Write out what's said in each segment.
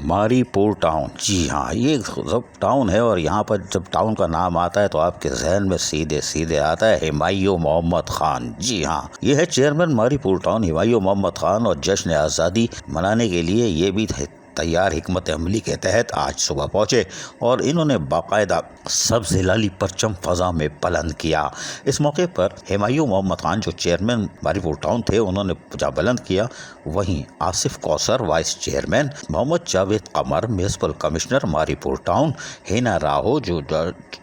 ماری پور ٹاؤن، جی ہاں یہ ٹاؤن ہے، اور یہاں پر جب ٹاؤن کا نام آتا ہے تو آپ کے ذہن میں سیدھے آتا ہے ہمایوں محمد خان۔ جی ہاں یہ ہے چیئرمین ماری پور ٹاؤن ہمایوں محمد خان، اور جشن آزادی منانے کے لیے یہ بھی تیار حکمت عملی کے تحت آج صبح پہنچے، اور انہوں نے باقاعدہ سبز ہلالی پرچم فضا میں بلند کیا۔ اس موقع پر ہمایوں محمد خان جو چیئرمین ماری پور ٹاؤن تھے انہوں نے بلند کیا، وہیں آصف کوثر وائس چیئرمین، محمد جاوید قمر میونسپل کمشنر ماری پور ٹاؤن، ہینا راہو جو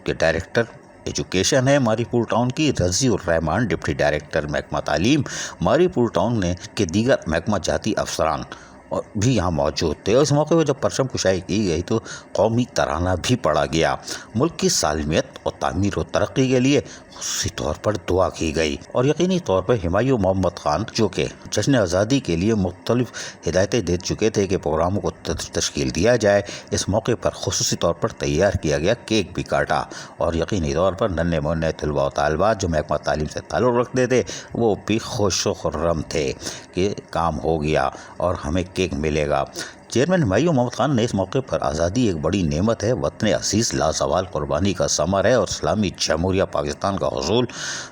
ڈائریکٹر ایجوکیشن ہے ماری پور ٹاؤن کی، رضی الرحمان ڈپٹی ڈائریکٹر محکمہ تعلیم ماری پور ٹاؤن نے کے دیگر محکمہ جاتی افسران اور بھی یہاں موجود تھے۔ اور اس موقع پر جب پرچم کشائی کی گئی تو قومی ترانہ بھی پڑھا گیا، ملک کی سالمیت اور تعمیر و ترقی کے لیے خصوصی طور پر دعا کی گئی، اور یقینی طور پر ہمایوں محمد خان جو کہ جشن آزادی کے لیے مختلف ہدایتیں دے چکے تھے کہ پروگراموں کو تشکیل دیا جائے، اس موقع پر خصوصی طور پر تیار کیا گیا کیک بھی کاٹا، اور یقینی طور پر ننھے منھے طلباء و طالبات جو محکمہ تعلیم سے تعلق رکھتے تھے وہ بھی خوش و خرم تھے کہ کام ہو گیا اور ہمیں کیک ملے گا۔ چیئرمین ہمایوں محمد خان نے اس موقع پر آزادی ایک بڑی نعمت ہے، وطن عزیز لازوال قربانی کا ثمر ہے، اور اسلامی جمہوریہ پاکستان کا حصول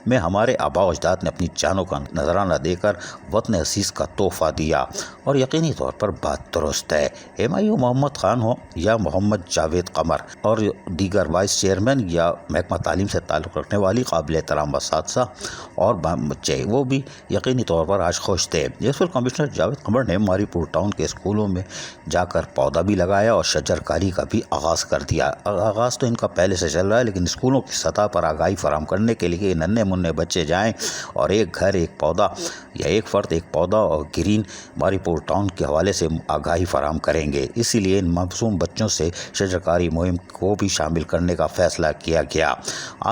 میں ہمارے آباء و اجداد نے اپنی جانوں کا نذرانہ دے کر وطن عزیز کا تحفہ دیا، اور یقینی طور پر بات درست ہے۔ ہمایوں محمد خان ہو یا محمد جاوید قمر اور دیگر وائس چیئرمین یا محکمہ تعلیم سے تعلق رکھنے والی قابل احترام اساتذہ اور بچے، وہ بھی یقینی طور پر آج خوش تھے۔ میونسپل کمشنر جاوید قمر نے ماری پور ٹاؤن کے اسکولوں میں جا کر پودا بھی لگایا اور شجر کاری کا بھی آغاز کر دیا۔ آغاز تو ان کا پہلے سے چل رہا ہے، لیکن اسکولوں کی سطح پر آگاہی فراہم کرنے کے لیے ننھے منھے بچے جائیں اور ایک گھر ایک پودا یا ایک فرد ایک پودا اور گرین ماری پور ٹاؤن کے حوالے سے آگاہی فراہم کریں گے، اسی لیے ان معصوم بچوں سے شجر کاری مہم کو بھی شامل کرنے کا فیصلہ کیا گیا۔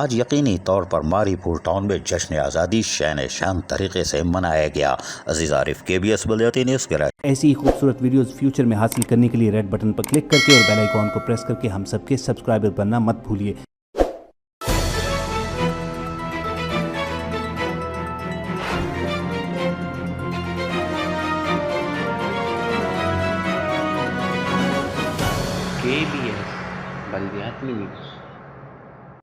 آج یقینی طور پر ماری پور ٹاؤن میں جشن آزادی شان طریقے سے منایا گیا۔ عزیز عارف، KBS بلدیاتی نیوز کراچی۔ ایسی ہی خوبصورت ویڈیوز فیوچر میں حاصل کرنے کے لیے ریڈ بٹن پر کلک کر کے اور بیل آئیکن کو پریس کر کے ہم سب کے سبسکرائبر بننا مت بھولیے۔ KBS بلدیاتی نیوز۔